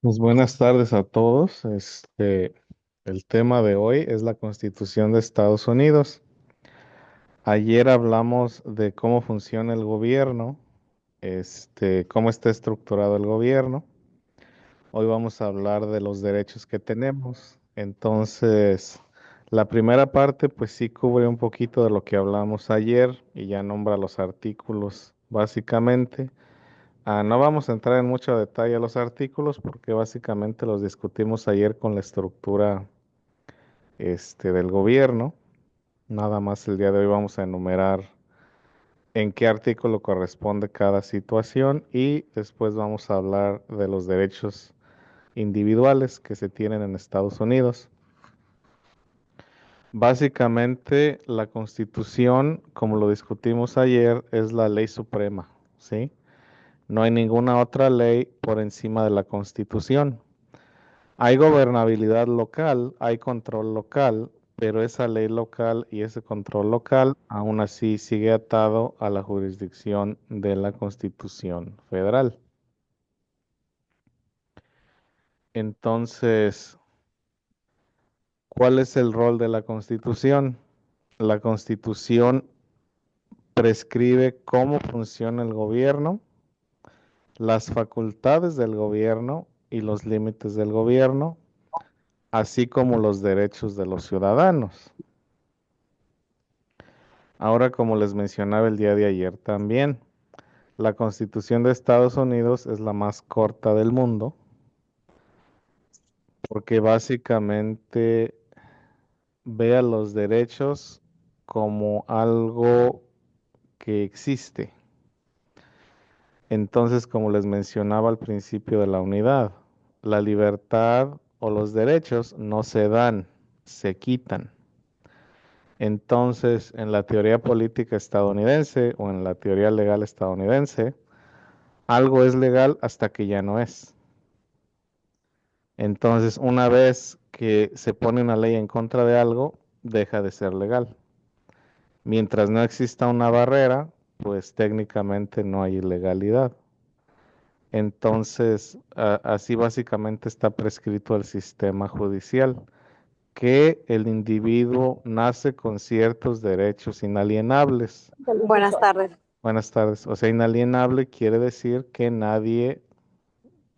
Pues buenas tardes a todos. El tema de hoy es la Constitución de Estados Unidos. Ayer hablamos de cómo funciona el gobierno, cómo está estructurado el gobierno. Hoy vamos a hablar de los derechos que tenemos. Entonces, la primera parte, pues sí cubre un poquito de lo que hablamos ayer y ya nombra los artículos básicamente. No vamos a entrar en mucho detalle a los artículos porque básicamente los discutimos ayer con la estructura del gobierno. Nada más el día de hoy vamos a enumerar en qué artículo corresponde cada situación y después vamos a hablar de los derechos individuales que se tienen en Estados Unidos. Básicamente, la Constitución, como lo discutimos ayer, es la ley suprema, ¿sí? No hay ninguna otra ley por encima de la Constitución. Hay gobernabilidad local, hay control local, pero esa ley local y ese control local aún así sigue atado a la jurisdicción de la Constitución Federal. Entonces, ¿cuál es el rol de la Constitución? La Constitución prescribe cómo funciona el gobierno, las facultades del gobierno y los límites del gobierno, así como los derechos de los ciudadanos. Ahora, como les mencionaba el día de ayer también, la Constitución de Estados Unidos es la más corta del mundo porque básicamente ve a los derechos como algo que existe. Entonces, como les mencionaba al principio de la unidad, la libertad o los derechos no se dan, se quitan. Entonces, en la teoría política estadounidense o en la teoría legal estadounidense, algo es legal hasta que ya no es. Entonces, una vez que se pone una ley en contra de algo, deja de ser legal. Mientras no exista una barrera, pues técnicamente no hay ilegalidad. Entonces, así básicamente está prescrito el sistema judicial, que el individuo nace con ciertos derechos inalienables. Buenas tardes. Buenas tardes. O sea, inalienable quiere decir que nadie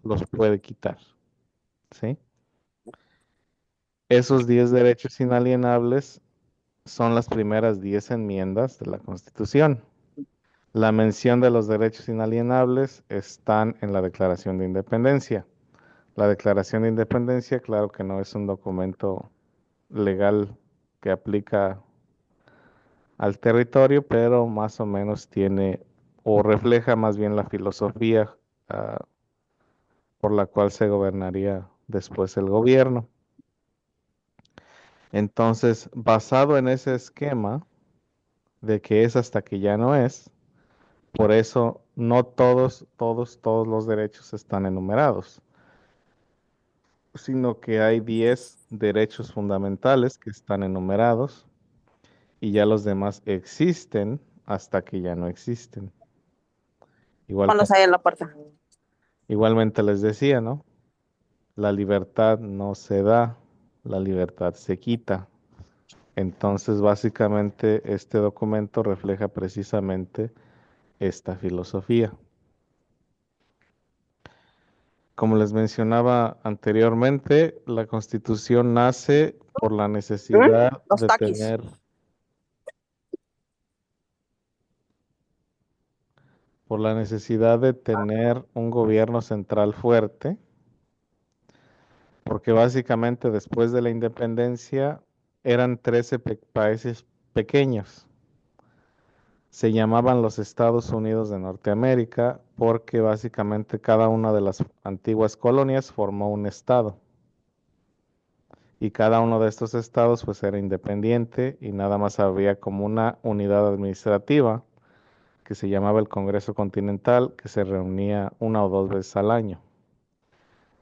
los puede quitar, ¿sí? Esos 10 derechos inalienables son las primeras 10 enmiendas de la Constitución. La mención de los derechos inalienables están en la Declaración de Independencia. La Declaración de Independencia, claro que no es un documento legal que aplica al territorio, pero más o menos tiene o refleja más bien la filosofía ah, por la cual se gobernaría después el gobierno. Entonces, basado en ese esquema de que es hasta que ya no es, por eso no todos los derechos están enumerados, sino que hay 10 derechos fundamentales que están enumerados y ya los demás existen hasta que ya no existen. Igual Cuando como, hay en la puerta. igualmente les decía, ¿no? La libertad no se da, la libertad se quita. Entonces, básicamente, este documento refleja precisamente esta filosofía. Como les mencionaba anteriormente, la Constitución nace Los taquis. por la necesidad de tener un gobierno central fuerte, porque básicamente después de la independencia eran 13 países pequeños. Se llamaban los Estados Unidos de Norteamérica porque básicamente cada una de las antiguas colonias formó un estado. Y cada uno de estos estados pues era independiente y nada más había como una unidad administrativa que se llamaba el Congreso Continental, que se reunía una o dos veces al año.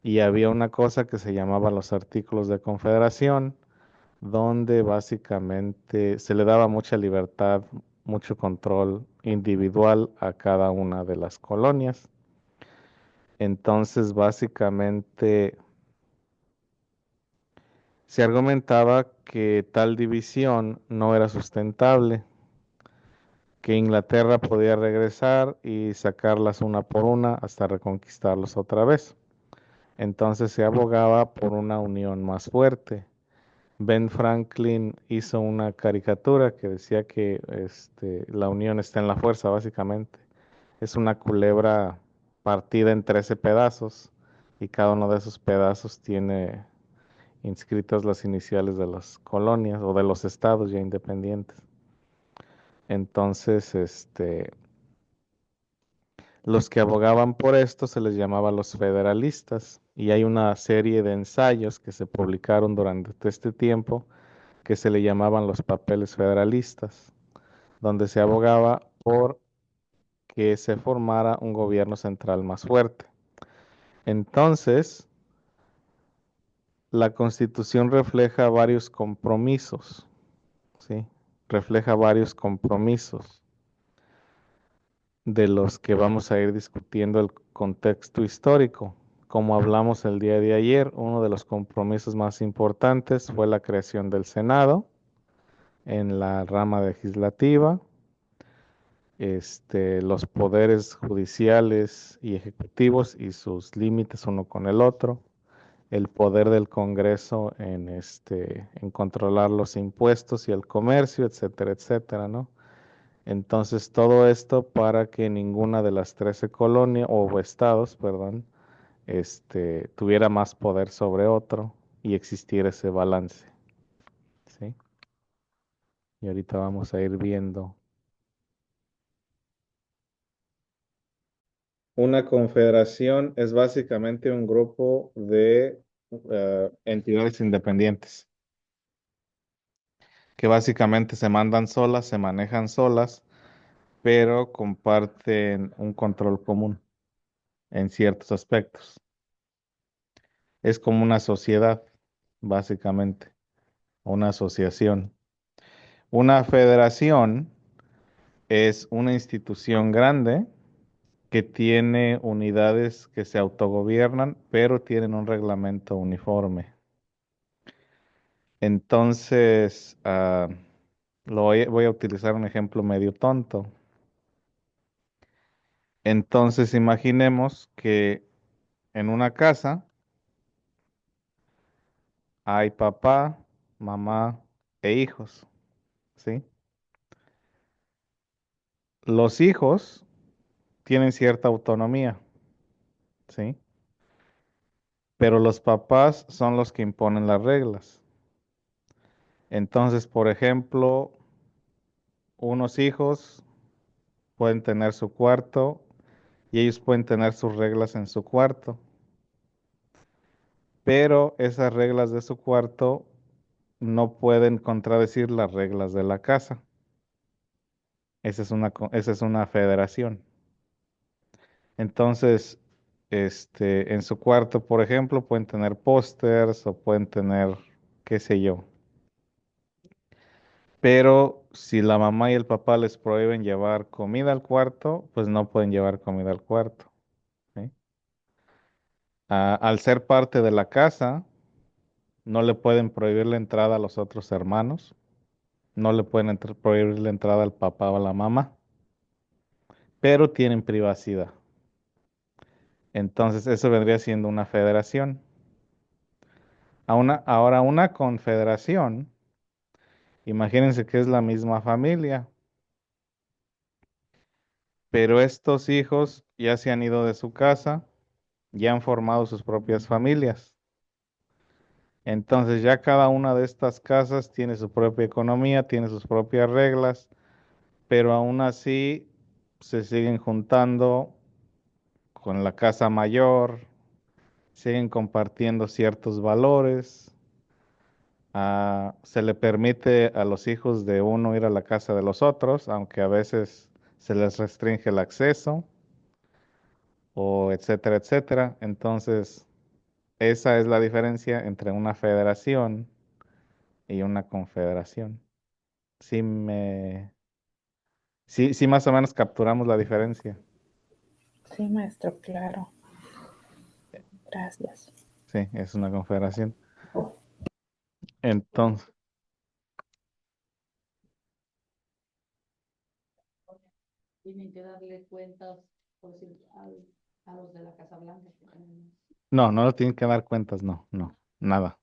Y había una cosa que se llamaba los artículos de confederación, donde básicamente se le daba mucha libertad, mucho control individual a cada una de las colonias. Entonces, básicamente, se argumentaba que tal división no era sustentable, que Inglaterra podía regresar y sacarlas una por una hasta reconquistarlos otra vez. Entonces se abogaba por una unión más fuerte. Ben Franklin hizo una caricatura que decía que la unión está en la fuerza, básicamente. Es una culebra partida en 13 pedazos y cada uno de esos pedazos tiene inscritas las iniciales de las colonias o de los estados ya independientes. Entonces, los que abogaban por esto se les llamaba los federalistas y hay una serie de ensayos que se publicaron durante este tiempo que se le llamaban los papeles federalistas, donde se abogaba por que se formara un gobierno central más fuerte. Entonces, la Constitución refleja varios compromisos, ¿sí? Refleja varios compromisos de los que vamos a ir discutiendo el contexto histórico. Como hablamos el día de ayer, uno de los compromisos más importantes fue la creación del Senado en la rama legislativa, los poderes judiciales y ejecutivos y sus límites uno con el otro, el poder del Congreso en controlar los impuestos y el comercio, etcétera, etcétera, ¿no? Entonces, todo esto para que ninguna de las 13 colonias o estados, perdón, tuviera más poder sobre otro y existiera ese balance, ¿sí? Y ahorita vamos a ir viendo. Una confederación es básicamente un grupo de entidades independientes que básicamente se mandan solas, se manejan solas, pero comparten un control común en ciertos aspectos. Es como una sociedad, básicamente, una asociación. Una federación es una institución grande que tiene unidades que se autogobiernan, pero tienen un reglamento uniforme. Entonces, voy a utilizar un ejemplo medio tonto. Entonces, imaginemos que en una casa hay papá, mamá e hijos, ¿sí? Los hijos tienen cierta autonomía, ¿sí? Pero los papás son los que imponen las reglas. Entonces, por ejemplo, unos hijos pueden tener su cuarto y ellos pueden tener sus reglas en su cuarto, pero esas reglas de su cuarto no pueden contradecir las reglas de la casa. Esa es una federación. Entonces, en su cuarto, por ejemplo, pueden tener pósters o pueden tener, qué sé yo. Pero si la mamá y el papá les prohíben llevar comida al cuarto, pues no pueden llevar comida al cuarto, ¿sí? Al ser parte de la casa, no le pueden prohibir la entrada a los otros hermanos, no le pueden prohibir la entrada al papá o a la mamá, pero tienen privacidad. Entonces, eso vendría siendo una federación. Ahora, una confederación, imagínense que es la misma familia, pero estos hijos ya se han ido de su casa, ya han formado sus propias familias. Entonces, ya cada una de estas casas tiene su propia economía, tiene sus propias reglas, pero aún así se siguen juntando con la casa mayor, siguen compartiendo ciertos valores. Se le permite a los hijos de uno ir a la casa de los otros, aunque a veces se les restringe el acceso, o etcétera, etcétera. Entonces, esa es la diferencia entre una federación y una confederación. Sí, sí, sí, más o menos capturamos la diferencia. Sí, maestro, claro. Gracias. Sí, es una confederación. Entonces, Tienen que darle cuentas, por decir, a los de la Casa Blanca. no, no le tienen que dar cuentas, no, no, nada.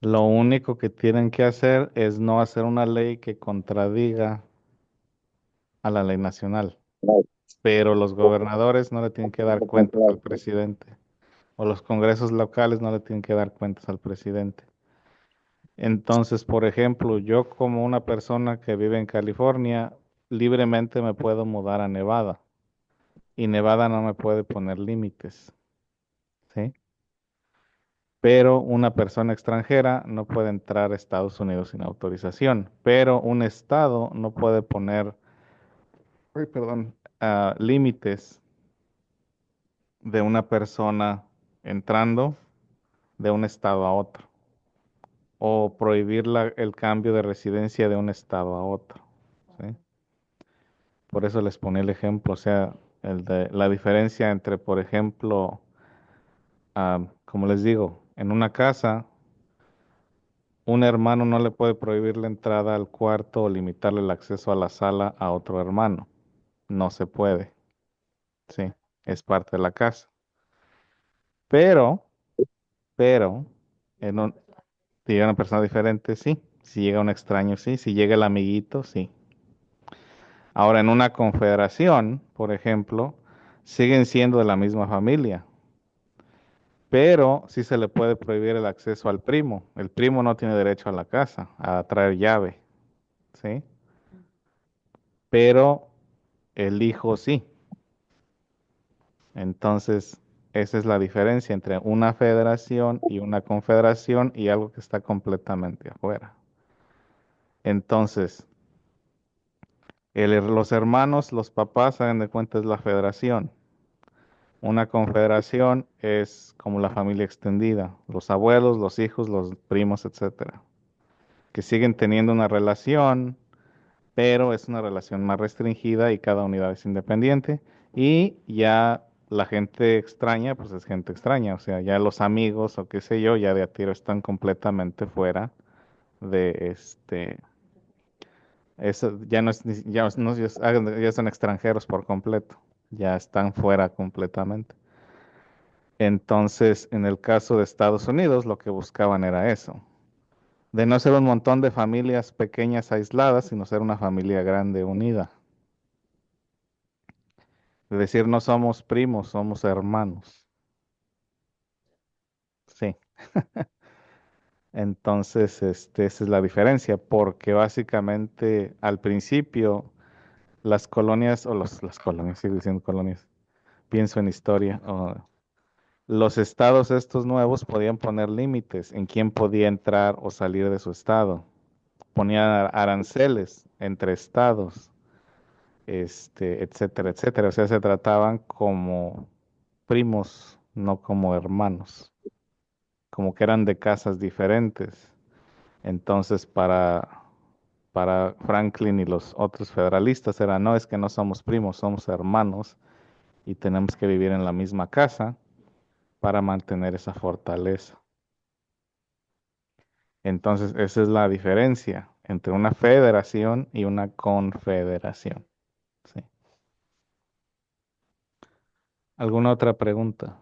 Lo único que tienen que hacer es no hacer una ley que contradiga a la ley nacional. Pero los gobernadores no le tienen que dar cuentas al presidente. O los congresos locales no le tienen que dar cuentas al presidente. Entonces, por ejemplo, yo como una persona que vive en California, libremente me puedo mudar a Nevada. Y Nevada no me puede poner límites, ¿sí? Pero una persona extranjera no puede entrar a Estados Unidos sin autorización. Pero un estado no puede poner, ay, perdón, límites de una persona entrando de un estado a otro o prohibir el cambio de residencia de un estado a otro, ¿sí? Por eso les ponía el ejemplo, o sea, la diferencia entre, por ejemplo, como les digo, en una casa, un hermano no le puede prohibir la entrada al cuarto o limitarle el acceso a la sala a otro hermano. No se puede, ¿sí? Es parte de la casa. Pero, pero, en un, si llega una persona diferente, sí. Si llega un extraño, sí. Si llega el amiguito, sí. Ahora, en una confederación, por ejemplo, siguen siendo de la misma familia, pero sí se le puede prohibir el acceso al primo. El primo no tiene derecho a la casa, a traer llave, ¿sí? Pero el hijo sí. Entonces, esa es la diferencia entre una federación y una confederación y algo que está completamente afuera. Entonces, los hermanos, los papás, hagan de cuenta, es la federación. Una confederación es como la familia extendida, los abuelos, los hijos, los primos, etcétera, que siguen teniendo una relación, pero es una relación más restringida y cada unidad es independiente. Y ya la gente extraña, pues es gente extraña, o sea, ya los amigos o qué sé yo, ya de a tiro están completamente fuera de eso ya no es, ya son extranjeros por completo, ya están fuera completamente. Entonces, en el caso de Estados Unidos, lo que buscaban era eso, de no ser un montón de familias pequeñas aisladas, sino ser una familia grande unida. Es decir, no somos primos, somos hermanos. Sí. Entonces, esa es la diferencia, porque básicamente al principio las colonias, o las colonias, sigo diciendo colonias, pienso en historia, los estados estos nuevos podían poner límites en quién podía entrar o salir de su estado. Ponían aranceles entre estados, etcétera, etcétera. O sea, se trataban como primos, no como hermanos, como que eran de casas diferentes. Entonces, para Franklin y los otros federalistas era, no, es que no somos primos, somos hermanos y tenemos que vivir en la misma casa para mantener esa fortaleza. Entonces, esa es la diferencia entre una federación y una confederación. ¿Sí? ¿Alguna otra pregunta?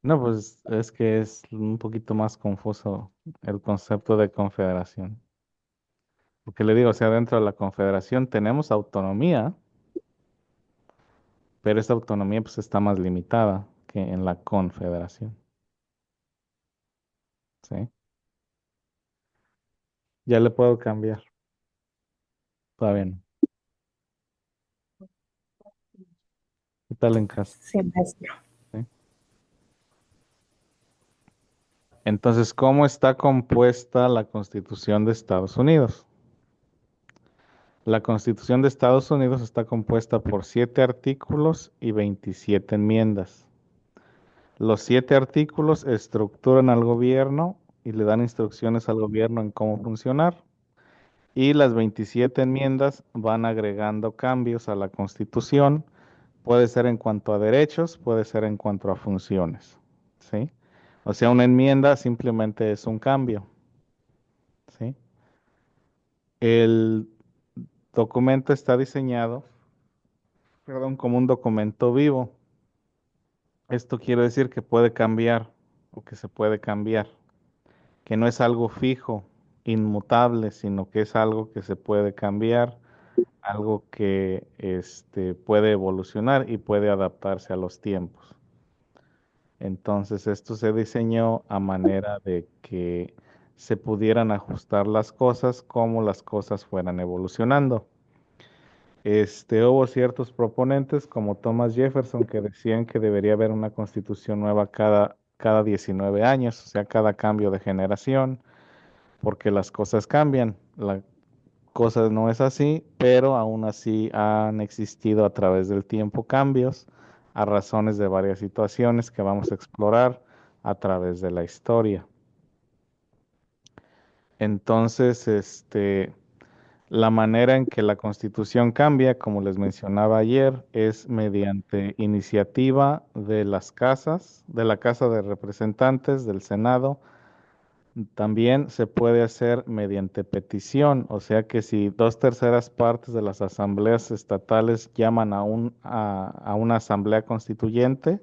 No, pues es que es un poquito más confuso el concepto de confederación. Porque le digo, o sea, dentro de la confederación tenemos autonomía, pero esa autonomía pues está más limitada que en la confederación. ¿Sí? Ya le puedo cambiar. Está bien. ¿Qué tal en casa? Sí, maestro. ¿Sí? Entonces, ¿cómo está compuesta la Constitución de Estados Unidos? La Constitución de Estados Unidos está compuesta por 7 artículos y 27 enmiendas. Los 7 artículos estructuran al gobierno y le dan instrucciones al gobierno en cómo funcionar. Y las 27 enmiendas van agregando cambios a la Constitución. Puede ser en cuanto a derechos, puede ser en cuanto a funciones, ¿sí? O sea, una enmienda simplemente es un cambio, ¿sí? El documento está diseñado, perdón, como un documento vivo. Esto quiere decir que puede cambiar o que se puede cambiar, que no es algo fijo, inmutable, sino que es algo que se puede cambiar, algo que puede evolucionar y puede adaptarse a los tiempos. Entonces, esto se diseñó a manera de que se pudieran ajustar las cosas como las cosas fueran evolucionando. Hubo ciertos proponentes como Thomas Jefferson que decían que debería haber una constitución nueva cada 19 años, o sea, cada cambio de generación, porque las cosas cambian. La cosa no es así, pero aún así han existido a través del tiempo cambios a razones de varias situaciones que vamos a explorar a través de la historia. Entonces, la manera en que la Constitución cambia, como les mencionaba ayer, es mediante iniciativa de las casas, de la Casa de Representantes, del Senado. También se puede hacer mediante petición, o sea que si 2/3 de las asambleas estatales llaman a una asamblea constituyente,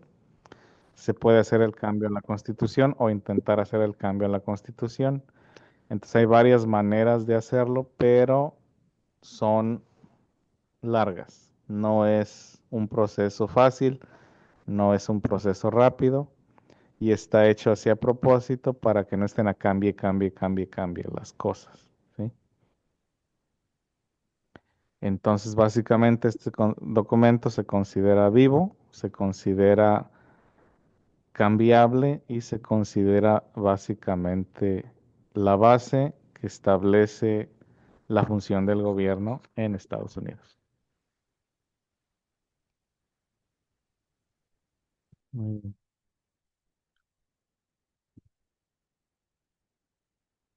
se puede hacer el cambio en la Constitución o intentar hacer el cambio en la Constitución. Entonces hay varias maneras de hacerlo, pero son largas. No es un proceso fácil, no es un proceso rápido y está hecho así a propósito para que no estén a cambie las cosas, ¿sí? Entonces, básicamente este documento se considera vivo, se considera cambiable y se considera básicamente la base que establece la función del gobierno en Estados Unidos. Muy bien.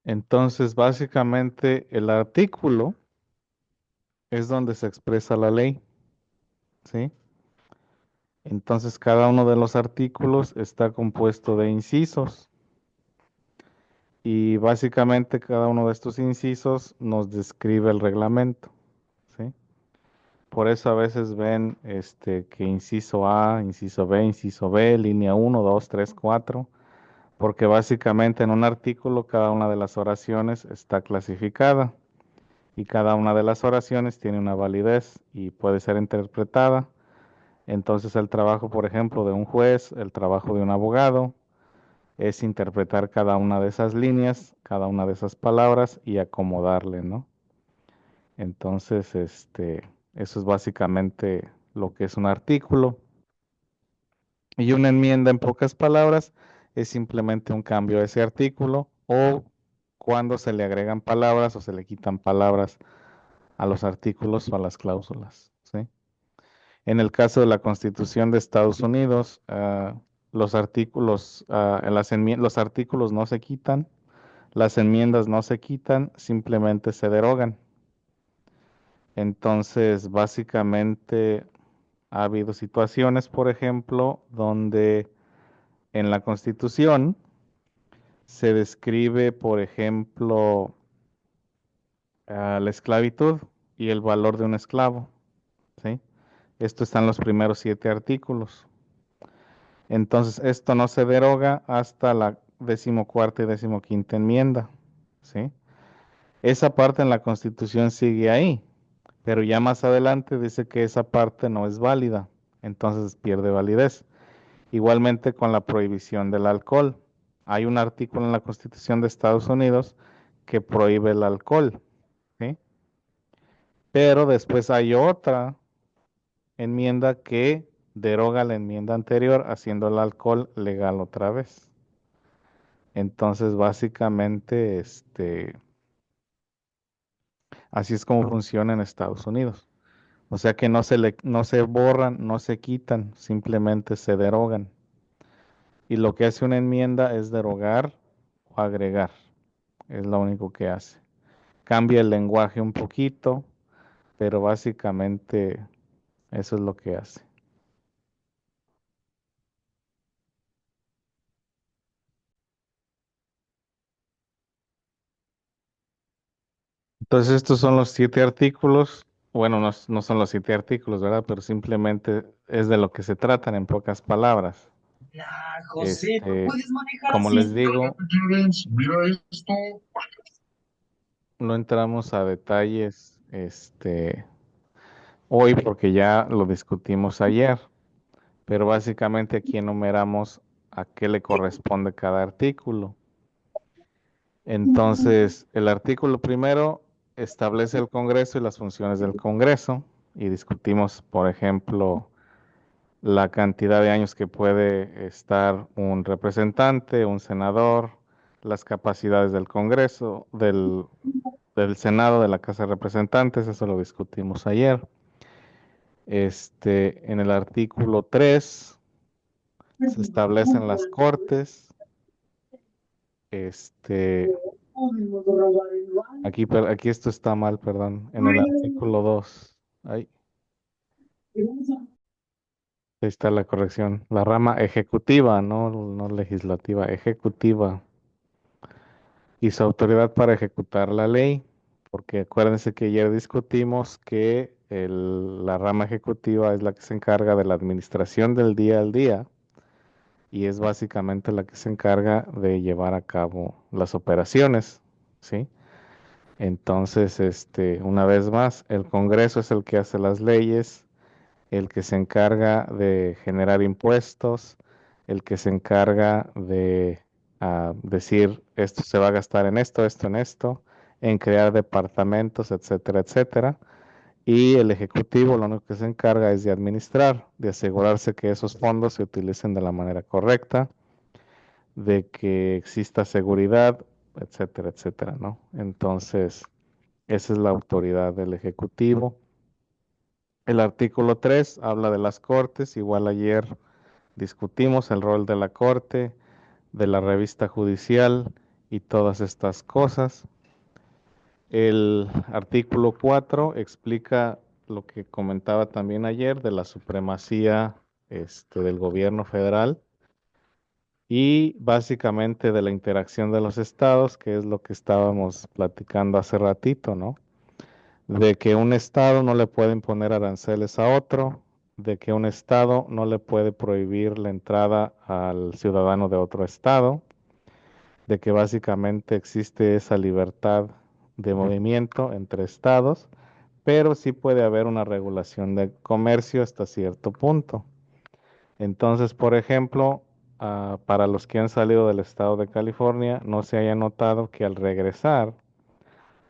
Entonces, básicamente el artículo es donde se expresa la ley, ¿sí? Entonces, cada uno de los artículos está compuesto de incisos y básicamente cada uno de estos incisos nos describe el reglamento, ¿sí? Por eso a veces ven que inciso A, inciso B, línea 1, 2, 3, 4, porque básicamente en un artículo cada una de las oraciones está clasificada y cada una de las oraciones tiene una validez y puede ser interpretada. Entonces el trabajo, por ejemplo, de un juez, el trabajo de un abogado, es interpretar cada una de esas líneas, cada una de esas palabras y acomodarle, ¿no? Entonces, eso es básicamente lo que es un artículo. Y una enmienda, en pocas palabras, es simplemente un cambio a ese artículo o cuando se le agregan palabras o se le quitan palabras a los artículos o a las cláusulas, ¿sí? En el caso de la Constitución de Estados Unidos, los artículos, los artículos no se quitan, las enmiendas no se quitan, simplemente se derogan. Entonces, básicamente ha habido situaciones, por ejemplo, donde en la Constitución se describe, por ejemplo, la esclavitud y el valor de un esclavo, ¿sí? Esto está en los primeros 7 artículos. Entonces, esto no se deroga hasta la 14ª y 15ª enmienda, ¿sí? Esa parte en la Constitución sigue ahí, pero ya más adelante dice que esa parte no es válida, entonces pierde validez. Igualmente con la prohibición del alcohol. Hay un artículo en la Constitución de Estados Unidos que prohíbe el alcohol, ¿sí? Pero después hay otra enmienda que deroga la enmienda anterior, haciendo el alcohol legal otra vez. Entonces, básicamente, así es como funciona en Estados Unidos. O sea que no se borran, no se quitan, simplemente se derogan. Y lo que hace una enmienda es derogar o agregar. Es lo único que hace. cambia el lenguaje un poquito, pero básicamente eso es lo que hace. Entonces estos son los 7 artículos. Bueno, no son los 7 artículos, ¿verdad? Pero simplemente es de lo que se tratan en pocas palabras. Ya, José, no puedes manejar Como así. les digo, Mira esto. no entramos a detalles, hoy porque ya lo discutimos ayer, pero básicamente aquí enumeramos a qué le corresponde cada artículo. Entonces, el artículo primero establece el Congreso y las funciones del Congreso y discutimos, por ejemplo, la cantidad de años que puede estar un representante, un senador, las capacidades del Congreso, del Senado, de la Casa de Representantes, eso lo discutimos ayer. En el artículo 3 se establecen las cortes. Aquí esto está mal, perdón. En el artículo 2. Ahí está la corrección. La rama ejecutiva, no legislativa, ejecutiva. Y su autoridad para ejecutar la ley. Porque acuérdense que ayer discutimos que la rama ejecutiva es la que se encarga de la administración del día al día y es básicamente la que se encarga de llevar a cabo las operaciones, ¿sí? Entonces, una vez más, el Congreso es el que hace las leyes, el que se encarga de generar impuestos, el que se encarga de decir esto se va a gastar en esto, en esto, en crear departamentos, etcétera, etcétera. Y el Ejecutivo lo único que se encarga es de administrar, de asegurarse que esos fondos se utilicen de la manera correcta, de que exista seguridad, etcétera, etcétera, ¿no? Entonces, esa es la autoridad del Ejecutivo. El artículo 3 habla de las cortes, igual ayer discutimos el rol de la corte, de la revista judicial y todas estas cosas. El artículo 4 explica lo que comentaba también ayer de la supremacía del gobierno federal y básicamente de la interacción de los estados, que es lo que estábamos platicando hace ratito, ¿no? De que un estado no le puede imponer aranceles a otro, de que un estado no le puede prohibir la entrada al ciudadano de otro estado, de que básicamente existe esa libertad de movimiento entre estados, pero sí puede haber una regulación de comercio hasta cierto punto. Entonces, por ejemplo, para los que han salido del estado de California, no se haya notado que al regresar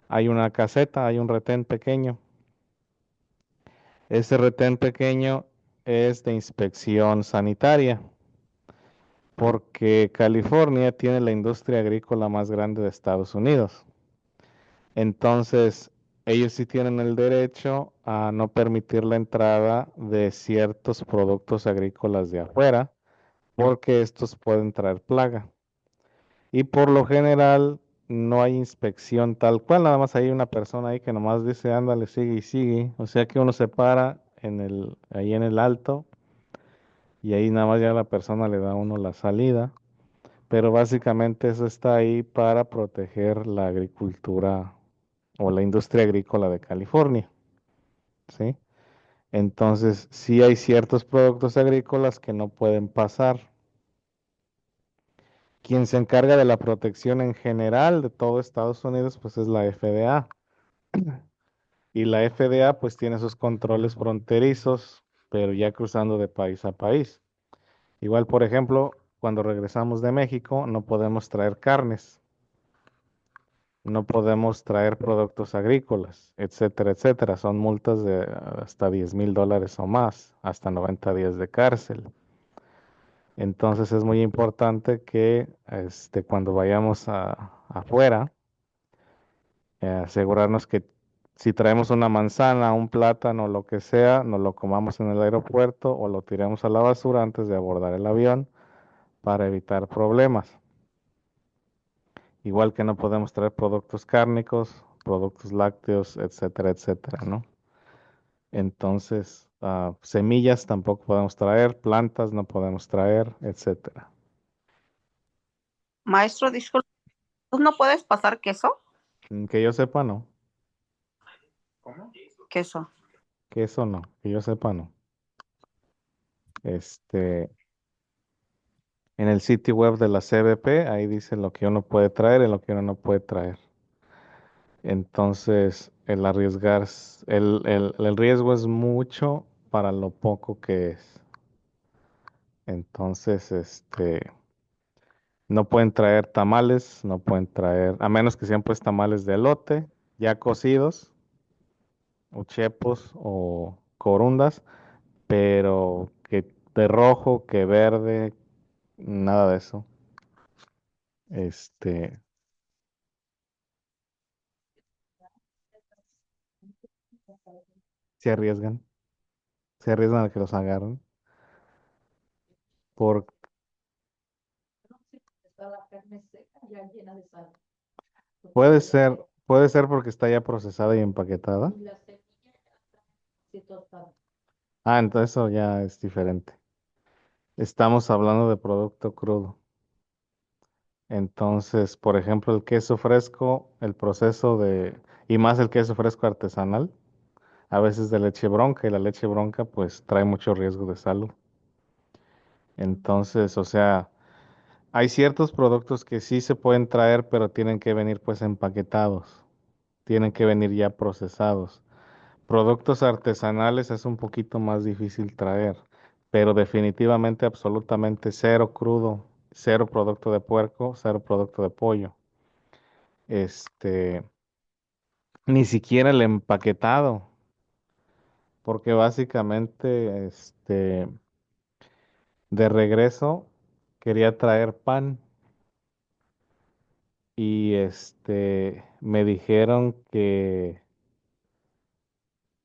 hay una caseta, hay un retén pequeño. Ese retén pequeño es de inspección sanitaria, porque California tiene la industria agrícola más grande de Estados Unidos. Entonces, ellos sí tienen el derecho a no permitir la entrada de ciertos productos agrícolas de afuera, porque estos pueden traer plaga. Y por lo general no hay inspección tal cual, nada más hay una persona ahí que nomás dice, ándale, sigue y sigue. O sea que uno se para ahí en el alto y ahí nada más ya la persona le da a uno la salida. Pero básicamente eso está ahí para proteger la agricultura o la industria agrícola de California, ¿sí? Entonces, sí hay ciertos productos agrícolas que no pueden pasar. Quien se encarga de la protección en general de todo Estados Unidos, pues es la FDA. Y la FDA pues tiene sus controles fronterizos, pero ya cruzando de país a país. Igual, por ejemplo, cuando regresamos de México, no podemos traer carnes, no podemos traer productos agrícolas, etcétera, etcétera. Son multas de hasta $10,000 o más, hasta 90 días de cárcel. Entonces es muy importante que cuando vayamos afuera, asegurarnos que si traemos una manzana, un plátano, lo que sea, nos lo comamos en el aeropuerto o lo tiremos a la basura antes de abordar el avión para evitar problemas. Igual que no podemos traer productos cárnicos, productos lácteos, etcétera, etcétera, ¿no? Entonces, semillas tampoco podemos traer, plantas no podemos traer, etcétera. Maestro, disculpe, ¿tú no puedes pasar queso? Que yo sepa, no. Queso. Que eso no, que yo sepa, no. Este, en el sitio web de la CBP, ahí dice lo que uno puede traer y lo que uno no puede traer. Entonces, el arriesgar, el riesgo es mucho para lo poco que es. Entonces, no pueden traer tamales, no pueden traer, a menos que sean pues tamales de elote, ya cocidos, o chepos, o corundas, pero que de rojo, que verde, nada de eso. Este, se arriesgan, se arriesgan a que los agarren. Por, No sé, está la carne seca ya llena de sal. Porque puede luego ser, puede ser porque está ya procesada y empaquetada. y la semilla ya está así tostada. Ah, entonces eso ya es diferente. Estamos hablando de producto crudo. Entonces, por ejemplo, el queso fresco, el proceso de, y más el queso fresco artesanal, a veces de leche bronca, y la leche bronca pues trae mucho riesgo de salud. Entonces, o sea, hay ciertos productos que sí se pueden traer, pero tienen que venir pues empaquetados, tienen que venir ya procesados. Productos artesanales es un poquito más difícil traer, pero definitivamente absolutamente cero crudo, cero producto de puerco, cero producto de pollo. Este, Ni siquiera el empaquetado, porque básicamente, de regreso quería traer pan y me dijeron que,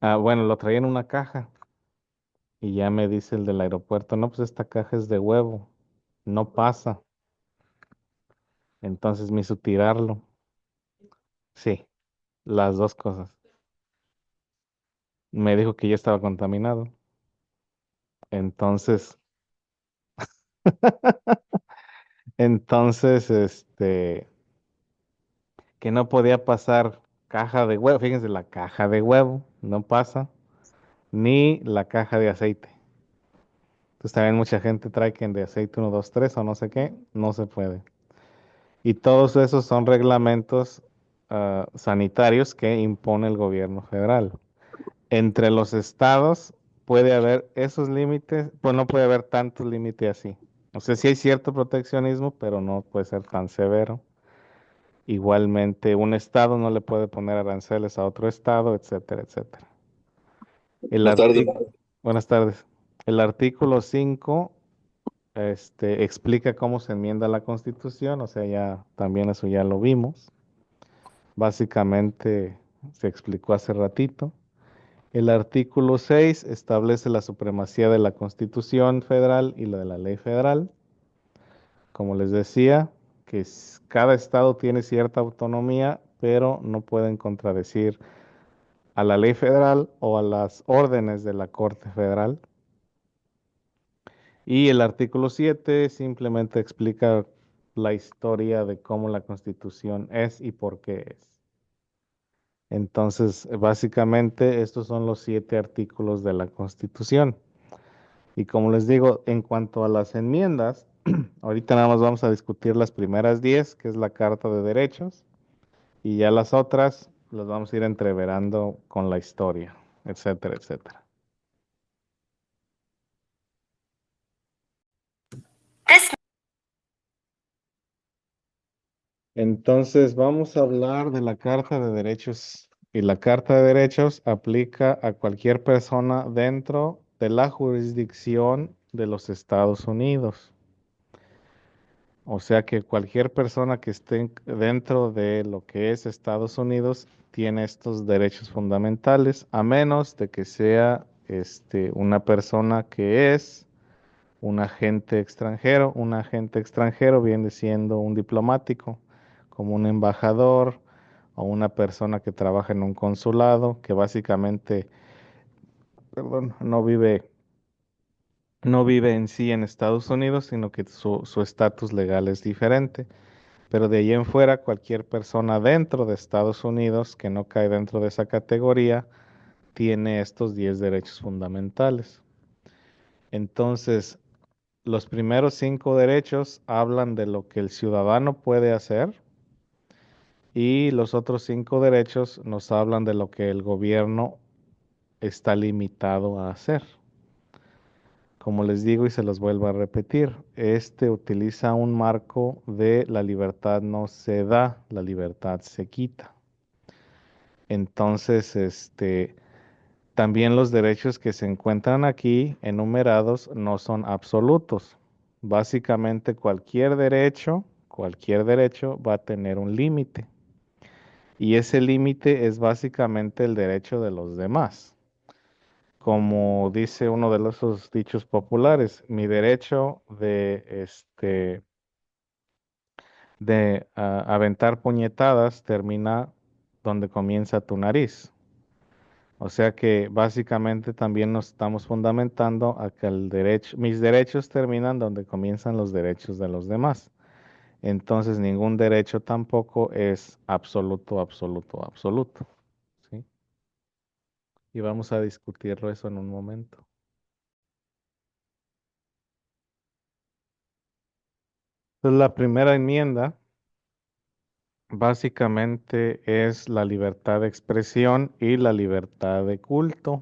bueno, lo traía en una caja y ya me dice el del aeropuerto, no, pues esta caja es de huevo, no pasa. Entonces me hizo tirarlo. Sí, las dos cosas. Me dijo que ya estaba contaminado. Entonces, entonces, que no podía pasar caja de huevo. Fíjense, la caja de huevo no pasa, ni la caja de aceite. Entonces también mucha gente trae que en de aceite uno 2 3 o no sé qué, no se puede. Y todos esos son reglamentos sanitarios que impone el gobierno federal. Entre los estados puede haber esos límites, pues no puede haber tantos límites así. O sea, sí hay cierto proteccionismo, pero no puede ser tan severo. Igualmente, un estado no le puede poner aranceles a otro estado, etcétera, etcétera. El Buenas tardes. artículo, buenas tardes. El artículo 5, explica cómo se enmienda la Constitución, o sea, ya también eso ya lo vimos. Básicamente se explicó hace ratito. El artículo 6 establece la supremacía de la Constitución federal y la de la ley federal. Como les decía, que cada estado tiene cierta autonomía, pero no pueden contradecir a la ley federal o a las órdenes de la Corte Federal. Y el artículo 7 simplemente explica la historia de cómo la Constitución es y por qué es. Entonces, básicamente, estos son los 7 artículos de la Constitución. Y como les digo, en cuanto a las enmiendas, ahorita nada más vamos a discutir las primeras 10, que es la Carta de Derechos, y ya las otras las vamos a ir entreverando con la historia, etcétera, etcétera. Entonces, vamos a hablar de la Carta de Derechos. Y la Carta de Derechos aplica a cualquier persona dentro de la jurisdicción de los Estados Unidos. O sea que cualquier persona que esté dentro de lo que es Estados Unidos tiene estos derechos fundamentales, a menos de que sea una persona que es un agente extranjero. Un agente extranjero viene siendo un diplomático, como un embajador, o una persona que trabaja en un consulado, que básicamente, perdón, no vive en sí en Estados Unidos, sino que su estatus legal es diferente. Pero de ahí en fuera, cualquier persona dentro de Estados Unidos que no cae dentro de esa categoría tiene estos 10 derechos fundamentales. Entonces, los primeros 5 derechos hablan de lo que el ciudadano puede hacer y los otros 5 derechos nos hablan de lo que el gobierno está limitado a hacer. Como les digo y se los vuelvo a repetir, este utiliza un marco de la libertad no se da, la libertad se quita. Entonces, también los derechos que se encuentran aquí enumerados no son absolutos. Básicamente cualquier derecho va a tener un límite. Y ese límite es básicamente el derecho de los demás. Como dice uno de esos dichos populares, mi derecho de aventar puñetadas termina donde comienza tu nariz. O sea que básicamente también nos estamos fundamentando a que mis derechos terminan donde comienzan los derechos de los demás. Entonces ningún derecho tampoco es absoluto, absoluto, absoluto. ¿Sí? Y vamos a discutirlo eso en un momento. Entonces, la primera enmienda básicamente es la libertad de expresión y la libertad de culto.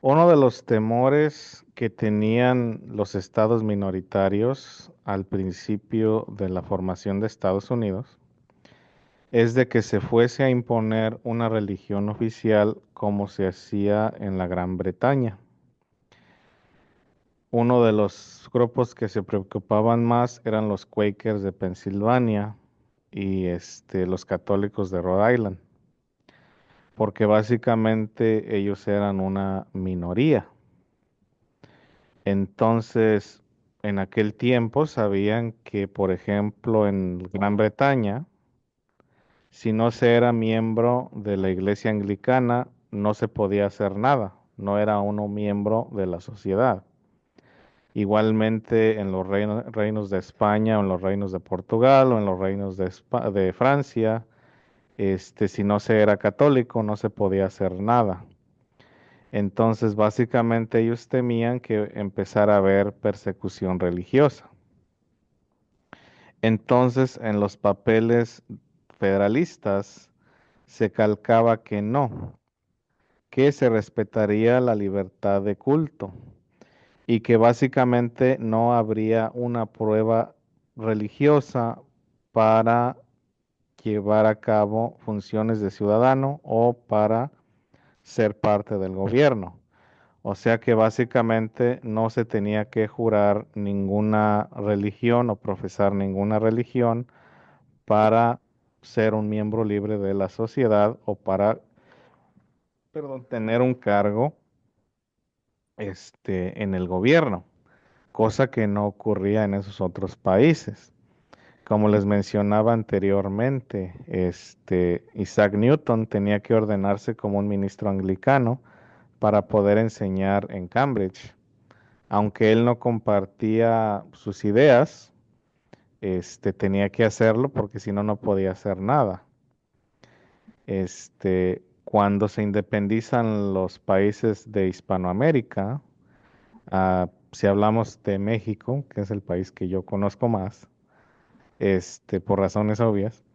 Uno de los temores que tenían los estados minoritarios al principio de la formación de Estados Unidos es de que se fuese a imponer una religión oficial como se hacía en la Gran Bretaña. Uno de los grupos que se preocupaban más eran los Quakers de Pensilvania y los católicos de Rhode Island, porque básicamente ellos eran una minoría. Entonces, en aquel tiempo sabían que, por ejemplo, en Gran Bretaña, si no se era miembro de la iglesia anglicana, no se podía hacer nada, no era uno miembro de la sociedad. Igualmente en los reinos de España o en los reinos de Portugal o en los reinos de Francia, si no se era católico, no se podía hacer nada. Entonces, básicamente ellos temían que empezara a haber persecución religiosa. Entonces, en los papeles federalistas se calcaba que no, que se respetaría la libertad de culto y que básicamente no habría una prueba religiosa para llevar a cabo funciones de ciudadano o para ser parte del gobierno. O sea que básicamente no se tenía que jurar ninguna religión o profesar ninguna religión para ser un miembro libre de la sociedad o para, perdón, tener un cargo en el gobierno, cosa que no ocurría en esos otros países. Como les mencionaba anteriormente, Isaac Newton tenía que ordenarse como un ministro anglicano para poder enseñar en Cambridge. Aunque él no compartía sus ideas, tenía que hacerlo porque si no, no podía hacer nada. Cuando se independizan los países de Hispanoamérica, si hablamos de México, que es el país que yo conozco más, por razones obvias,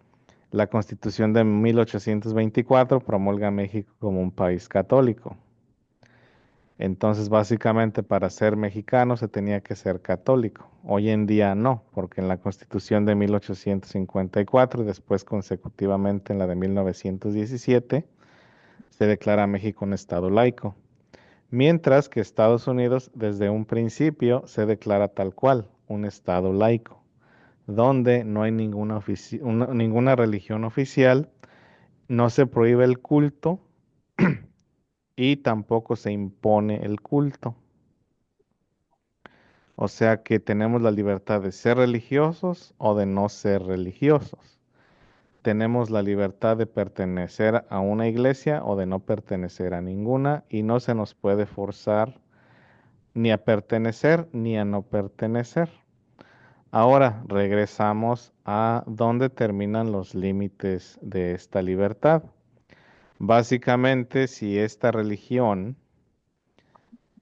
la Constitución de 1824 promulga a México como un país católico. Entonces, básicamente, para ser mexicano se tenía que ser católico. Hoy en día no, porque en la Constitución de 1854 y después consecutivamente en la de 1917 se declara a México un estado laico. Mientras que Estados Unidos desde un principio se declara tal cual, un estado laico, donde no hay ninguna religión oficial, no se prohíbe el culto y tampoco se impone el culto. O sea que tenemos la libertad de ser religiosos o de no ser religiosos. tenemos la libertad de pertenecer a una iglesia o de no pertenecer a ninguna y no se nos puede forzar ni a pertenecer ni a no pertenecer. Ahora regresamos a dónde terminan los límites de esta libertad. Básicamente, si esta religión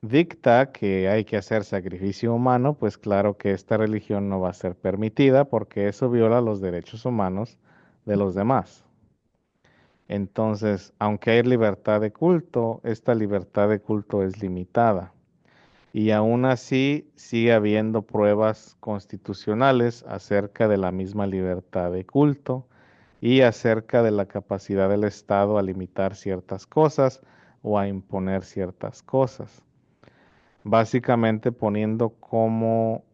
dicta que hay que hacer sacrificio humano, pues claro que esta religión no va a ser permitida porque eso viola los derechos humanos de los demás. Entonces, aunque hay libertad de culto, esta libertad de culto es limitada. Y aún así sigue habiendo pruebas constitucionales acerca de la misma libertad de culto y acerca de la capacidad del Estado a limitar ciertas cosas o a imponer ciertas cosas. Básicamente poniendo como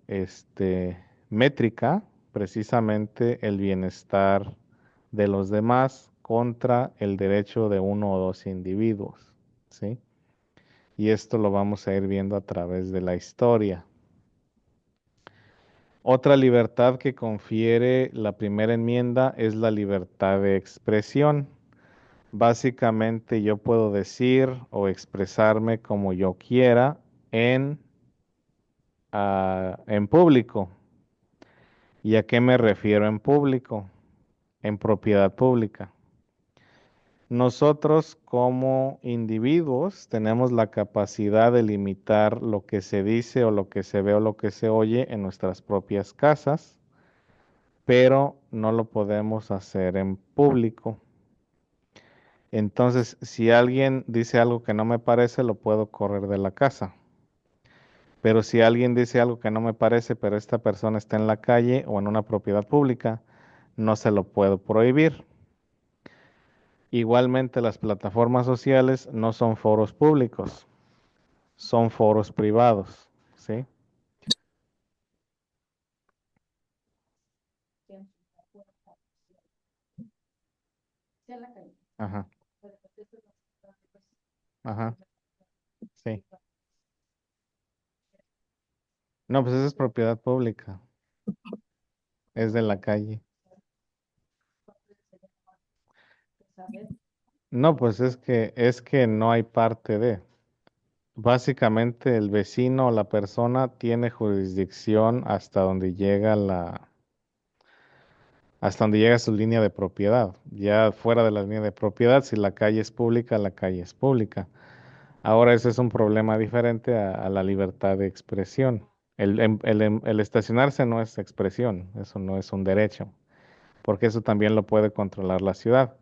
métrica precisamente el bienestar de los demás contra el derecho de uno o dos individuos, ¿sí? Y esto lo vamos a ir viendo a través de la historia. Otra libertad que confiere la primera enmienda es la libertad de expresión. Básicamente yo puedo decir o expresarme como yo quiera en, en público. ¿Y a qué me refiero en público? En propiedad pública. Nosotros como individuos tenemos la capacidad de limitar lo que se dice o lo que se ve o lo que se oye en nuestras propias casas, pero no lo podemos hacer en público. Entonces, si alguien dice algo que no me parece, lo puedo correr de la casa. Pero si alguien dice algo que no me parece, pero esta persona está en la calle o en una propiedad pública, no se lo puedo prohibir. Igualmente, las plataformas sociales no son foros públicos, son foros privados, ¿sí? Sea la calle. Ajá, Pero esto es pues, ajá, sí. No, pues esa es propiedad pública, es de la calle. saber No, pues es que no hay parte de. Básicamente el vecino o la persona tiene jurisdicción hasta donde llega su línea de propiedad. Ya fuera de la línea de propiedad, si la calle es pública, la calle es pública. Ahora ese es un problema diferente a la libertad de expresión. El estacionarse no es expresión, eso no es un derecho, porque eso también lo puede controlar la ciudad.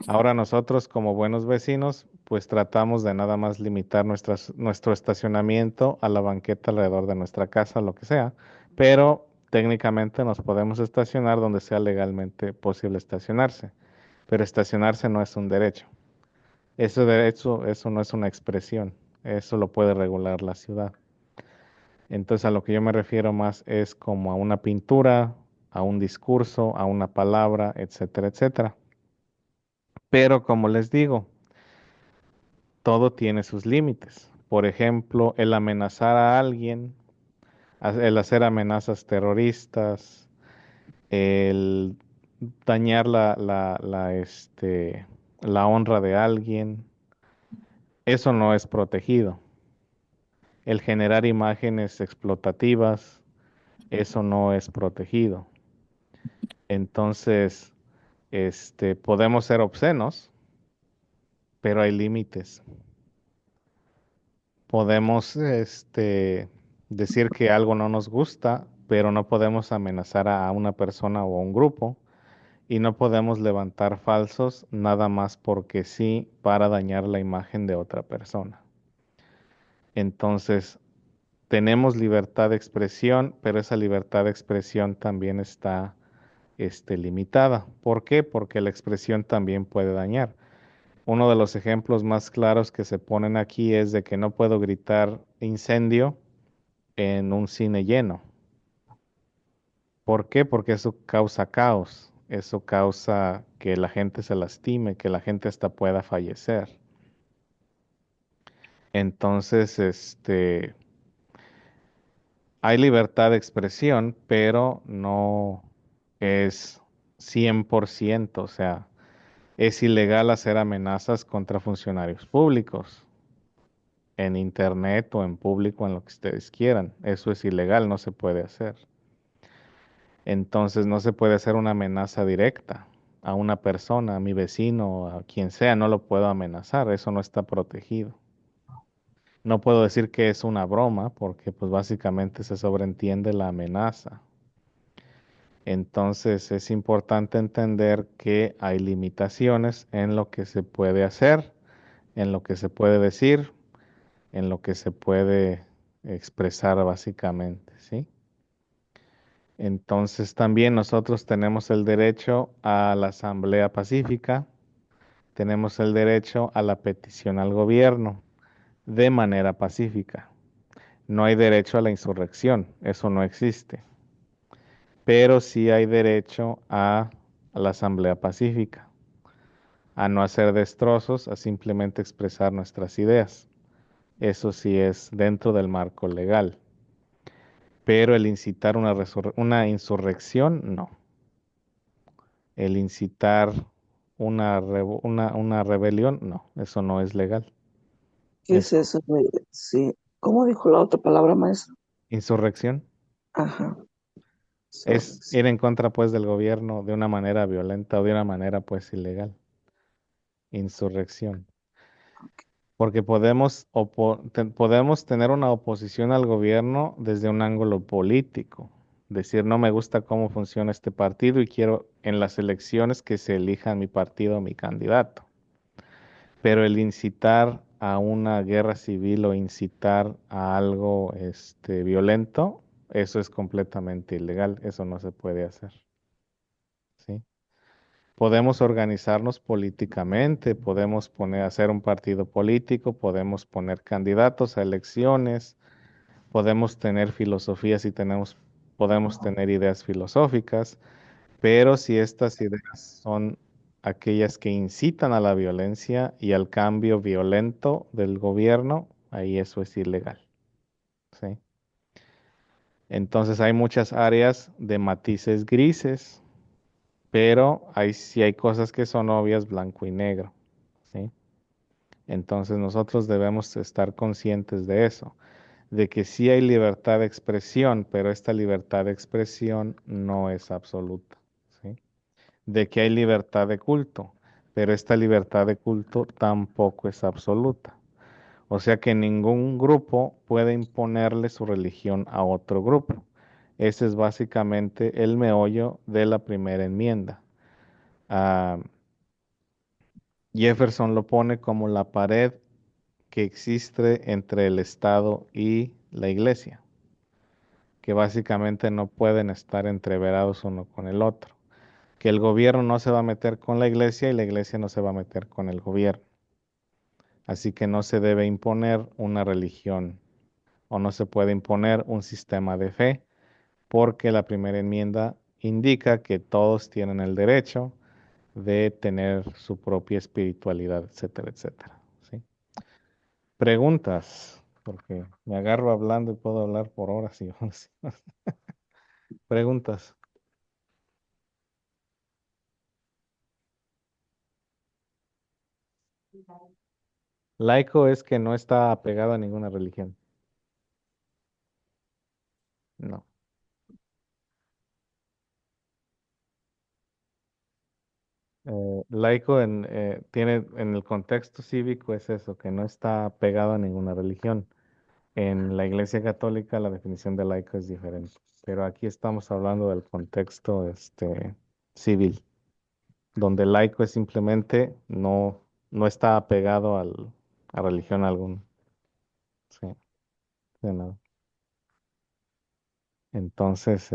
Ahora nosotros como buenos vecinos, pues tratamos de nada más limitar nuestro estacionamiento a la banqueta alrededor de nuestra casa, lo que sea, pero técnicamente nos podemos estacionar donde sea legalmente posible estacionarse, pero estacionarse no es un derecho. Eso no es una expresión, eso lo puede regular la ciudad. Entonces a lo que yo me refiero más es como a una pintura, a un discurso, a una palabra, etcétera, etcétera. Pero como les digo, todo tiene sus límites. Por ejemplo, el amenazar a alguien, el hacer amenazas terroristas, el dañar la honra de alguien, eso no es protegido. El generar imágenes explotativas, eso no es protegido. Entonces, podemos ser obscenos, pero hay límites. Podemos, decir que algo no nos gusta, pero no podemos amenazar a una persona o a un grupo y no podemos levantar falsos nada más porque sí para dañar la imagen de otra persona. Entonces, tenemos libertad de expresión, pero esa libertad de expresión también está, limitada. ¿Por qué? Porque la expresión también puede dañar. Uno de los ejemplos más claros que se ponen aquí es de que no puedo gritar incendio en un cine lleno. ¿Por qué? Porque eso causa caos, eso causa que la gente se lastime, que la gente hasta pueda fallecer. Entonces, hay libertad de expresión, pero no es 100%, o sea, es ilegal hacer amenazas contra funcionarios públicos en internet o en público, en lo que ustedes quieran. Eso es ilegal, no se puede hacer. Entonces no se puede hacer una amenaza directa a una persona, a mi vecino, a quien sea, no lo puedo amenazar, eso no está protegido. No puedo decir que es una broma porque pues básicamente se sobreentiende la amenaza. Entonces es importante entender que hay limitaciones en lo que se puede hacer, en lo que se puede decir, en lo que se puede expresar básicamente, ¿sí? Entonces también nosotros tenemos el derecho a la asamblea pacífica, tenemos el derecho a la petición al gobierno de manera pacífica. No hay derecho a la insurrección, eso no existe, pero sí hay derecho a la asamblea pacífica, a no hacer destrozos, a simplemente expresar nuestras ideas. Eso sí es dentro del marco legal, pero el incitar una insurrección, no. El incitar una rebelión, no, eso no es legal. ¿Qué es Eso, eso? Sí. ¿Cómo dijo la otra palabra, maestro? insurrección Ajá. es ir en contra pues del gobierno de una manera violenta o de una manera pues ilegal. Insurrección. Porque podemos tener una oposición al gobierno desde un ángulo político. Decir, no me gusta cómo funciona este partido y quiero en las elecciones que se elija mi partido o mi candidato. Pero el incitar a una guerra civil o incitar a algo violento, eso es completamente ilegal, eso no se puede hacer, ¿sí? Podemos organizarnos políticamente, podemos hacer un partido político, podemos poner candidatos a elecciones, podemos tener filosofías y podemos tener ideas filosóficas, pero si estas ideas son aquellas que incitan a la violencia y al cambio violento del gobierno, ahí eso es ilegal, ¿sí? Entonces hay muchas áreas de matices grises, pero sí hay cosas que son obvias, blanco y negro, ¿sí? Entonces nosotros debemos estar conscientes de eso, de que sí hay libertad de expresión, pero esta libertad de expresión no es absoluta, ¿sí? De que hay libertad de culto, pero esta libertad de culto tampoco es absoluta. O sea que ningún grupo puede imponerle su religión a otro grupo. Ese es básicamente el meollo de la primera enmienda. Ah, Jefferson lo pone como la pared que existe entre el Estado y la Iglesia, que básicamente no pueden estar entreverados uno con el otro, que el gobierno no se va a meter con la Iglesia y la Iglesia no se va a meter con el gobierno. Así que no se debe imponer una religión o no se puede imponer un sistema de fe, porque la primera enmienda indica que todos tienen el derecho de tener su propia espiritualidad, etcétera, etcétera, ¿sí? Preguntas, porque me agarro hablando y puedo hablar por horas y horas. Preguntas. Laico es que no está apegado a ninguna religión. No. Laico tiene en el contexto cívico es eso, que no está apegado a ninguna religión. En la Iglesia Católica la definición de laico es diferente, pero aquí estamos hablando del contexto civil, donde laico es simplemente no está apegado a religión alguna. Sí, de nada. Entonces,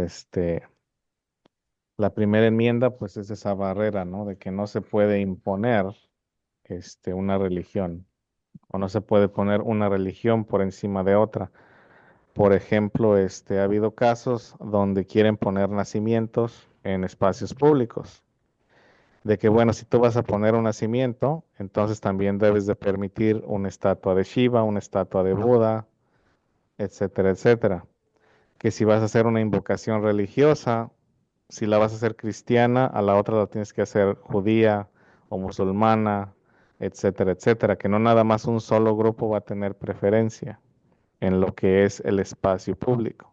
la primera enmienda, pues es esa barrera, ¿no? De que no se puede imponer, una religión, o no se puede poner una religión por encima de otra. Por ejemplo, ha habido casos donde quieren poner nacimientos en espacios públicos. De que, bueno, si tú vas a poner un nacimiento, entonces también debes de permitir una estatua de Shiva, una estatua de Buda, etcétera, etcétera. Que si vas a hacer una invocación religiosa, si la vas a hacer cristiana, a la otra la tienes que hacer judía o musulmana, etcétera, etcétera, que no nada más un solo grupo va a tener preferencia en lo que es el espacio público.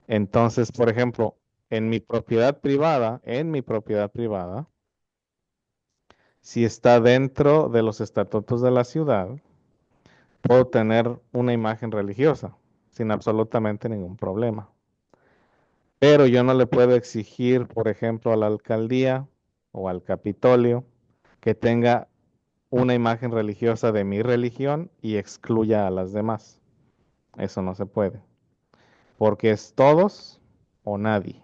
Entonces, por ejemplo, en mi propiedad privada, si está dentro de los estatutos de la ciudad, puedo tener una imagen religiosa sin absolutamente ningún problema. Pero yo no le puedo exigir, por ejemplo, a la alcaldía o al Capitolio que tenga una imagen religiosa de mi religión y excluya a las demás. Eso no se puede, porque es todos o nadie.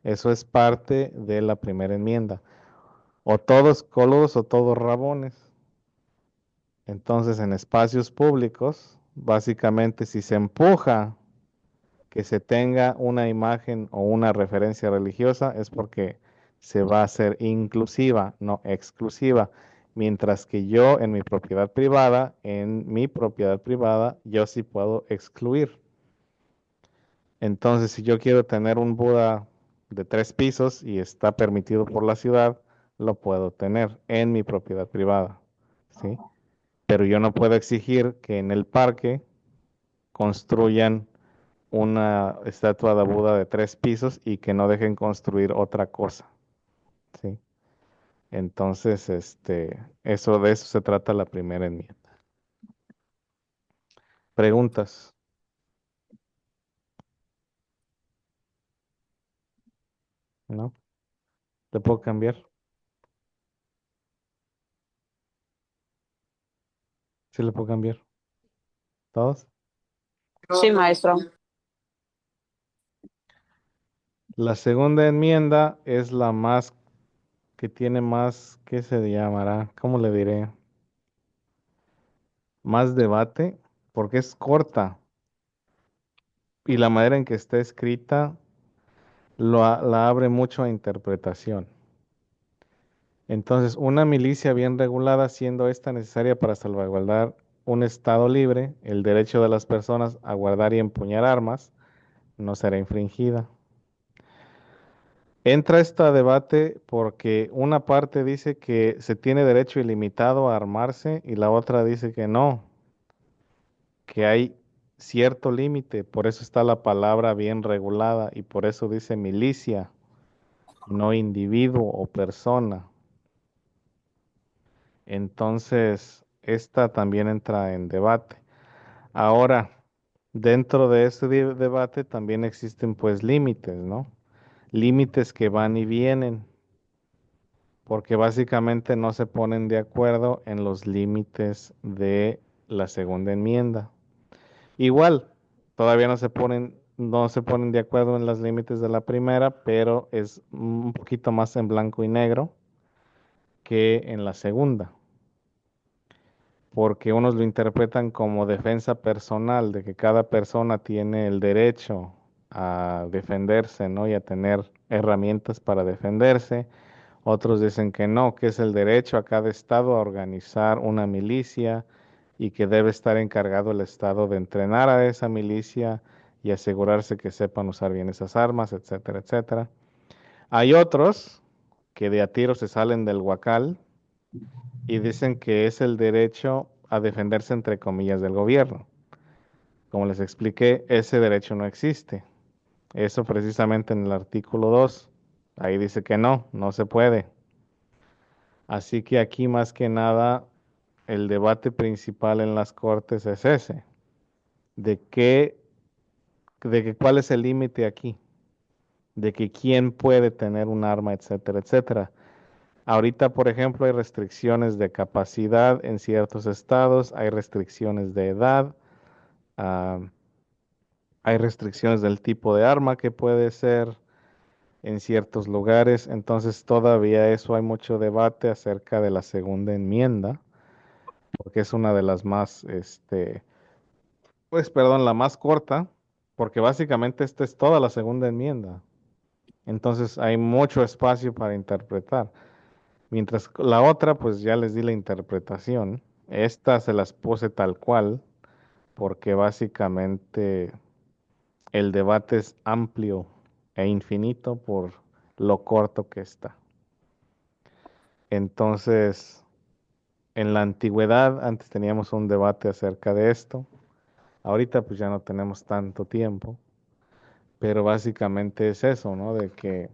Eso es parte de la primera enmienda. O todos coludos o todos rabones. Entonces, en espacios públicos, básicamente si se empuja que se tenga una imagen o una referencia religiosa es porque se va a hacer inclusiva, no exclusiva. Mientras que yo en mi propiedad privada, yo sí puedo excluir. Entonces, si yo quiero tener un Buda de 3 pisos y está permitido por la ciudad, lo puedo tener en mi propiedad privada, ¿sí? Pero yo no puedo exigir que en el parque construyan una estatua de Buda de 3 pisos y que no dejen construir otra cosa, ¿sí? Entonces, de eso se trata la primera enmienda. ¿Preguntas? ¿No? ¿Te puedo cambiar? ¿Sí le puedo cambiar? ¿Todos? Sí, maestro. La segunda enmienda es la más que tiene más, ¿qué se llamará? ¿Cómo le diré? Más debate, porque es corta y la manera en que está escrita la abre mucho a interpretación. Entonces, una milicia bien regulada, siendo esta necesaria para salvaguardar un estado libre, el derecho de las personas a guardar y empuñar armas no será infringida. Entra este debate porque una parte dice que se tiene derecho ilimitado a armarse y la otra dice que no, que hay cierto límite, por eso está la palabra bien regulada y por eso dice milicia, no individuo o persona. Entonces, esta también entra en debate. Ahora, dentro de ese debate también existen pues límites, ¿no? Límites que van y vienen, porque básicamente no se ponen de acuerdo en los límites de la segunda enmienda. Igual, todavía no se ponen de acuerdo en los límites de la primera, pero es un poquito más en blanco y negro que en la segunda, porque unos lo interpretan como defensa personal, de que cada persona tiene el derecho a defenderse, ¿no? Y a tener herramientas para defenderse. Otros dicen que no, que es el derecho a cada estado a organizar una milicia y que debe estar encargado el estado de entrenar a esa milicia y asegurarse que sepan usar bien esas armas, etcétera, etcétera. Hay otros que de a tiro se salen del huacal y dicen que es el derecho a defenderse entre comillas del gobierno. Como les expliqué, ese derecho no existe. Eso precisamente en el artículo 2. Ahí dice que no, no se puede. Así que aquí más que nada el debate principal en las cortes es ese, de que cuál es el límite aquí, de que quién puede tener un arma, etcétera, etcétera. Ahorita, por ejemplo, hay restricciones de capacidad en ciertos estados, hay restricciones de edad, ah, hay restricciones del tipo de arma que puede ser en ciertos lugares, entonces todavía eso hay mucho debate acerca de la segunda enmienda, porque es una de las más, pues perdón, la más corta, porque básicamente esta es toda la segunda enmienda. Entonces hay mucho espacio para interpretar. Mientras la otra, pues ya les di la interpretación. Esta se las puse tal cual, porque básicamente el debate es amplio e infinito por lo corto que está. Entonces, en la antigüedad, antes teníamos un debate acerca de esto. Ahorita pues ya no tenemos tanto tiempo, pero básicamente es eso, ¿no? De que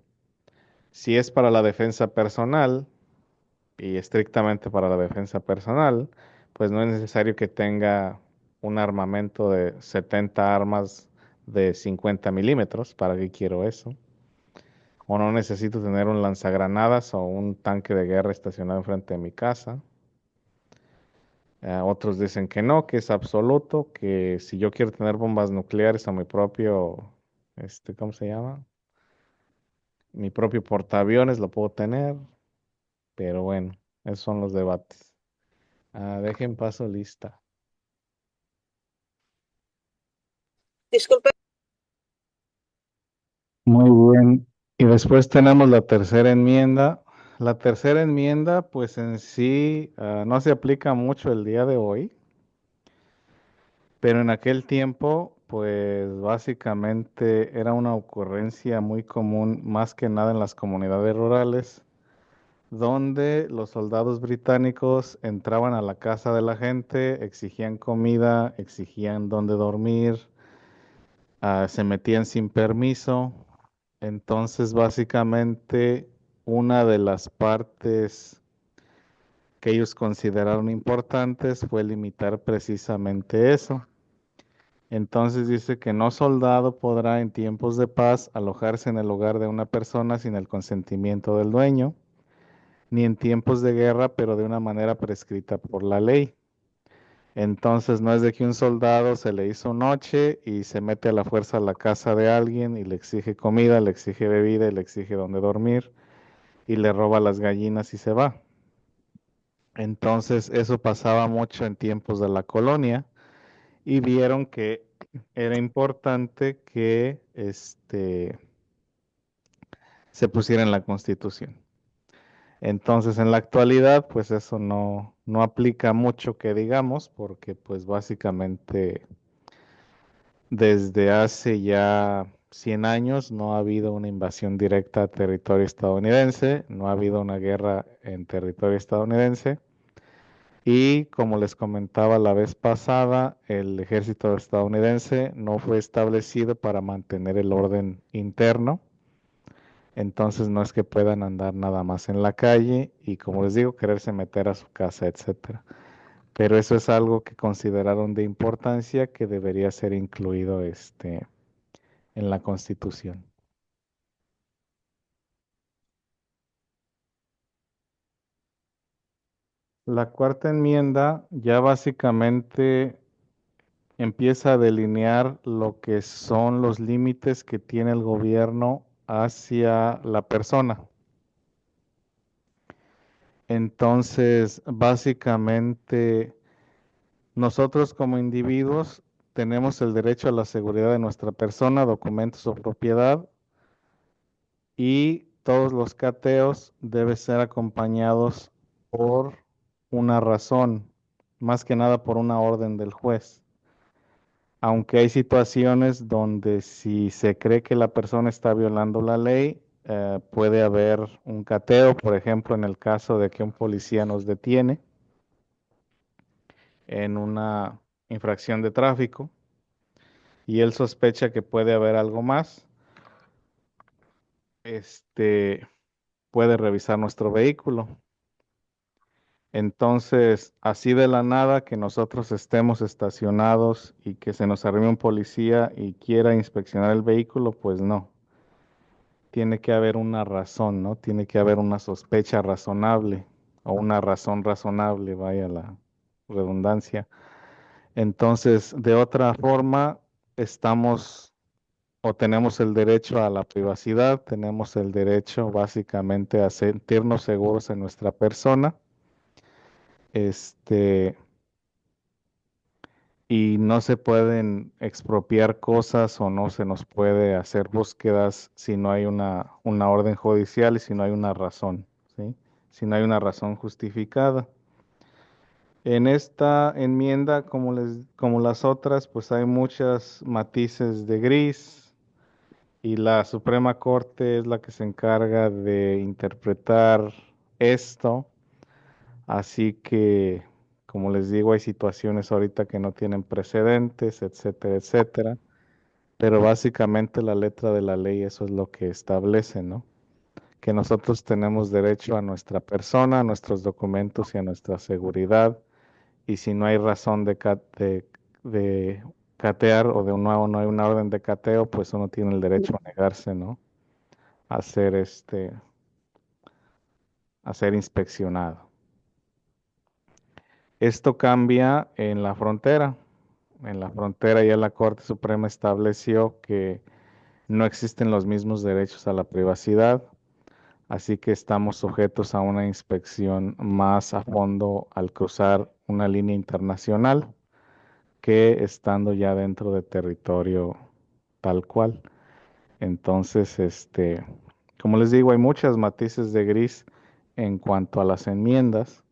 si es para la defensa personal y estrictamente para la defensa personal, pues no es necesario que tenga un armamento de 70 armas de 50 milímetros. ¿Para qué quiero eso? O no necesito tener un lanzagranadas o un tanque de guerra estacionado enfrente de mi casa. Otros dicen que no, que es absoluto, que si yo quiero tener bombas nucleares o mi propio, ¿cómo se llama? Mi propio portaaviones lo puedo tener, pero bueno, esos son los debates. Dejen paso lista. Disculpe. Muy bien. Y después tenemos la tercera enmienda. La tercera enmienda, pues en sí, no se aplica mucho el día de hoy, pero en aquel tiempo, pues básicamente era una ocurrencia muy común, más que nada en las comunidades rurales, donde los soldados británicos entraban a la casa de la gente, exigían comida, exigían dónde dormir, se metían sin permiso. Entonces, básicamente, una de las partes que ellos consideraron importantes fue limitar precisamente eso. Entonces dice que no soldado podrá en tiempos de paz alojarse en el hogar de una persona sin el consentimiento del dueño, ni en tiempos de guerra, pero de una manera prescrita por la ley. Entonces no es de que un soldado se le hizo noche y se mete a la fuerza a la casa de alguien y le exige comida, le exige bebida y le exige dónde dormir y le roba las gallinas y se va. Entonces eso pasaba mucho en tiempos de la colonia y vieron que era importante que se pusiera en la Constitución. Entonces, en la actualidad, pues eso no aplica mucho que digamos, porque pues básicamente desde hace ya 100 años no ha habido una invasión directa a territorio estadounidense, no ha habido una guerra en territorio estadounidense. Y como les comentaba la vez pasada, el ejército estadounidense no fue establecido para mantener el orden interno. Entonces no es que puedan andar nada más en la calle y, como les digo, quererse meter a su casa, etcétera. Pero eso es algo que consideraron de importancia que debería ser incluido en la Constitución. La cuarta enmienda ya básicamente empieza a delinear lo que son los límites que tiene el gobierno hacia la persona. Entonces, básicamente, nosotros como individuos tenemos el derecho a la seguridad de nuestra persona, documentos o propiedad, y todos los cateos deben ser acompañados por una razón, más que nada por una orden del juez. Aunque hay situaciones donde si se cree que la persona está violando la ley, puede haber un cateo, por ejemplo, en el caso de que un policía nos detiene en una infracción de tráfico y él sospecha que puede haber algo más, este puede revisar nuestro vehículo. Entonces, así de la nada que nosotros estemos estacionados y que se nos arrime un policía y quiera inspeccionar el vehículo, pues no. Tiene que haber una razón, ¿no? Tiene que haber una sospecha razonable o una razón razonable, vaya la redundancia. Entonces, de otra forma, estamos o tenemos el derecho a la privacidad, tenemos el derecho básicamente a sentirnos seguros en nuestra persona, este, y no se pueden expropiar cosas o no se nos puede hacer búsquedas si no hay una orden judicial y si no hay una razón, ¿sí? Si no hay una razón justificada. En esta enmienda, como las otras, pues hay muchos matices de gris y la Suprema Corte es la que se encarga de interpretar esto. Así que, como les digo, hay situaciones ahorita que no tienen precedentes, etcétera, etcétera. Pero básicamente la letra de la ley eso es lo que establece, ¿no? Que nosotros tenemos derecho a nuestra persona, a nuestros documentos y a nuestra seguridad. Y si no hay razón de catear o de un nuevo no hay una orden de cateo, pues uno tiene el derecho a negarse, ¿no? A ser a ser inspeccionado. Esto cambia en la frontera. En la frontera ya la Corte Suprema estableció que no existen los mismos derechos a la privacidad, así que estamos sujetos a una inspección más a fondo al cruzar una línea internacional que estando ya dentro de territorio tal cual. Entonces, como les digo, hay muchas matices de gris en cuanto a las enmiendas,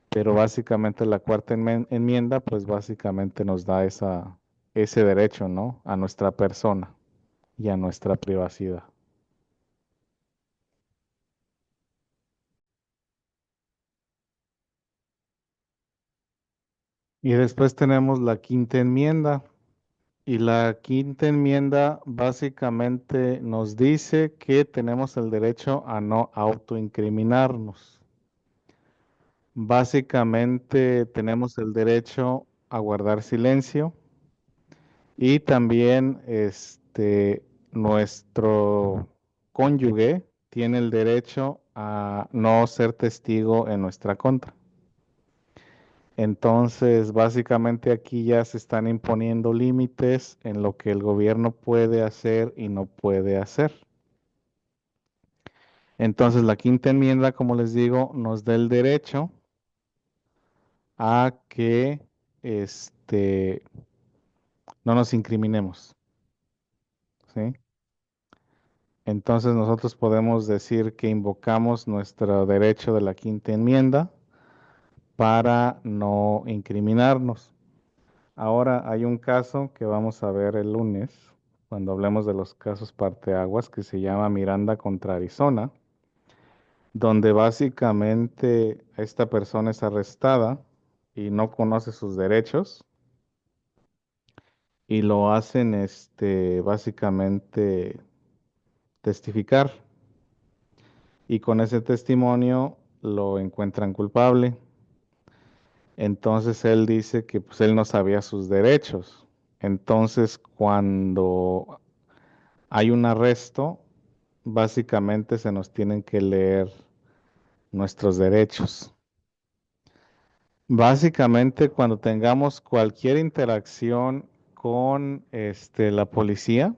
pero básicamente la cuarta enmienda, pues básicamente nos da ese derecho, ¿no? A nuestra persona y a nuestra privacidad. Y después tenemos la quinta enmienda. Y la quinta enmienda básicamente nos dice que tenemos el derecho a no autoincriminarnos. Básicamente tenemos el derecho a guardar silencio y también nuestro cónyuge tiene el derecho a no ser testigo en nuestra contra. Entonces, básicamente aquí ya se están imponiendo límites en lo que el gobierno puede hacer y no puede hacer. Entonces, la quinta enmienda, como les digo, nos da el derecho a que no nos incriminemos, ¿sí? Entonces, nosotros podemos decir que invocamos nuestro derecho de la quinta enmienda para no incriminarnos. Ahora hay un caso que vamos a ver el lunes, cuando hablemos de los casos parteaguas, que se llama Miranda contra Arizona, donde básicamente esta persona es arrestada y no conoce sus derechos y lo hacen básicamente testificar y con ese testimonio lo encuentran culpable. Entonces él dice que pues él no sabía sus derechos. Entonces cuando hay un arresto, básicamente se nos tienen que leer nuestros derechos. Básicamente, cuando tengamos cualquier interacción con la policía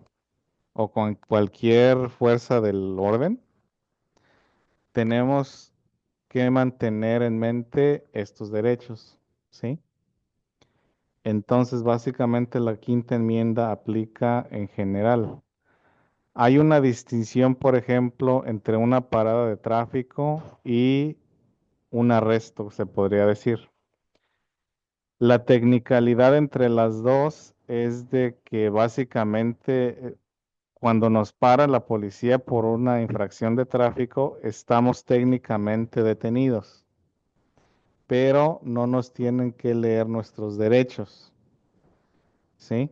o con cualquier fuerza del orden, tenemos que mantener en mente estos derechos, ¿sí? Entonces, básicamente la quinta enmienda aplica en general. Hay una distinción, por ejemplo, entre una parada de tráfico y un arresto, se podría decir. La tecnicalidad entre las dos es de que básicamente cuando nos para la policía por una infracción de tráfico, estamos técnicamente detenidos, pero no nos tienen que leer nuestros derechos, ¿sí?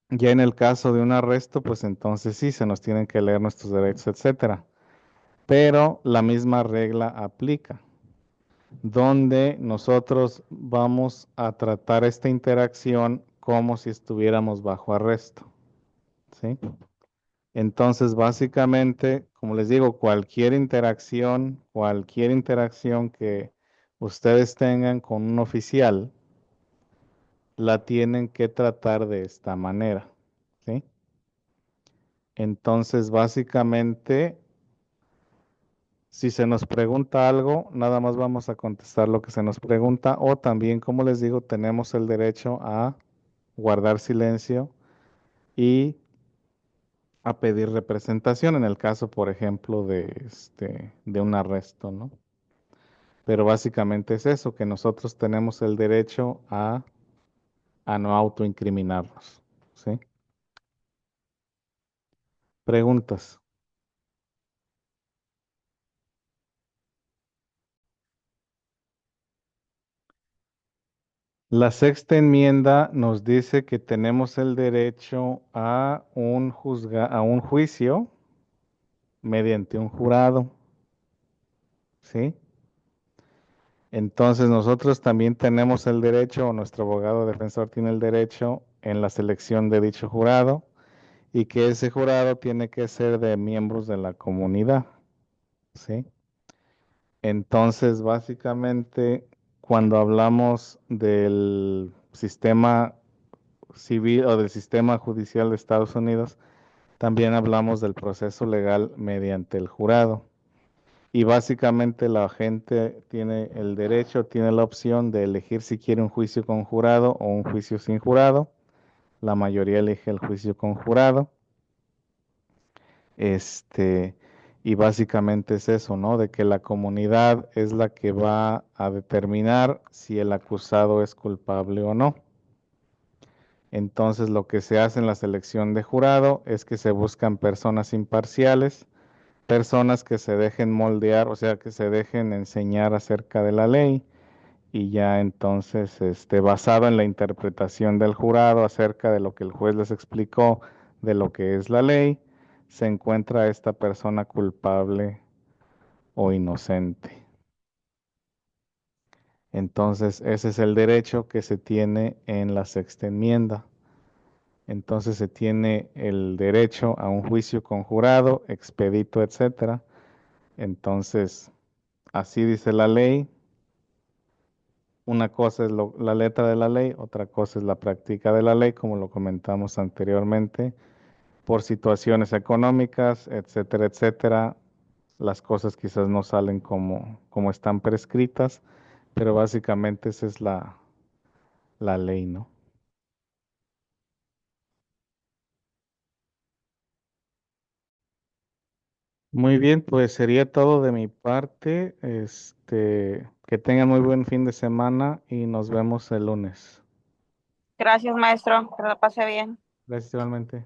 Ya en el caso de un arresto, pues entonces sí, se nos tienen que leer nuestros derechos, etcétera. Pero la misma regla aplica, donde nosotros vamos a tratar esta interacción como si estuviéramos bajo arresto, ¿sí? Entonces, básicamente, como les digo, cualquier interacción que ustedes tengan con un oficial, la tienen que tratar de esta manera, ¿sí? Entonces, básicamente, si se nos pregunta algo, nada más vamos a contestar lo que se nos pregunta o también, como les digo, tenemos el derecho a guardar silencio y a pedir representación en el caso, por ejemplo, de un arresto, ¿no? Pero básicamente es eso, que nosotros tenemos el derecho a no autoincriminarnos, ¿sí? Preguntas. La sexta enmienda nos dice que tenemos el derecho a a un juicio mediante un jurado, ¿sí? Entonces nosotros también tenemos el derecho, o nuestro abogado defensor tiene el derecho en la selección de dicho jurado, y que ese jurado tiene que ser de miembros de la comunidad, ¿sí? Entonces, básicamente, cuando hablamos del sistema civil o del sistema judicial de Estados Unidos, también hablamos del proceso legal mediante el jurado. Y básicamente la gente tiene el derecho, tiene la opción de elegir si quiere un juicio con jurado o un juicio sin jurado. La mayoría elige el juicio con jurado. Este, y básicamente es eso, ¿no? De que la comunidad es la que va a determinar si el acusado es culpable o no. Entonces, lo que se hace en la selección de jurado es que se buscan personas imparciales, personas que se dejen moldear, o sea, que se dejen enseñar acerca de la ley, y ya entonces, basado en la interpretación del jurado acerca de lo que el juez les explicó de lo que es la ley, se encuentra esta persona culpable o inocente. Entonces, ese es el derecho que se tiene en la sexta enmienda. Entonces se tiene el derecho a un juicio con jurado, expedito, etcétera. Entonces, así dice la ley. Una cosa es la letra de la ley, otra cosa es la práctica de la ley, como lo comentamos anteriormente. Por situaciones económicas, etcétera, etcétera, las cosas quizás no salen como están prescritas, pero básicamente esa es la ley, ¿no? Muy bien, pues sería todo de mi parte. Que tengan muy buen fin de semana y nos vemos el lunes. Gracias, maestro. Que la pase bien. Gracias igualmente.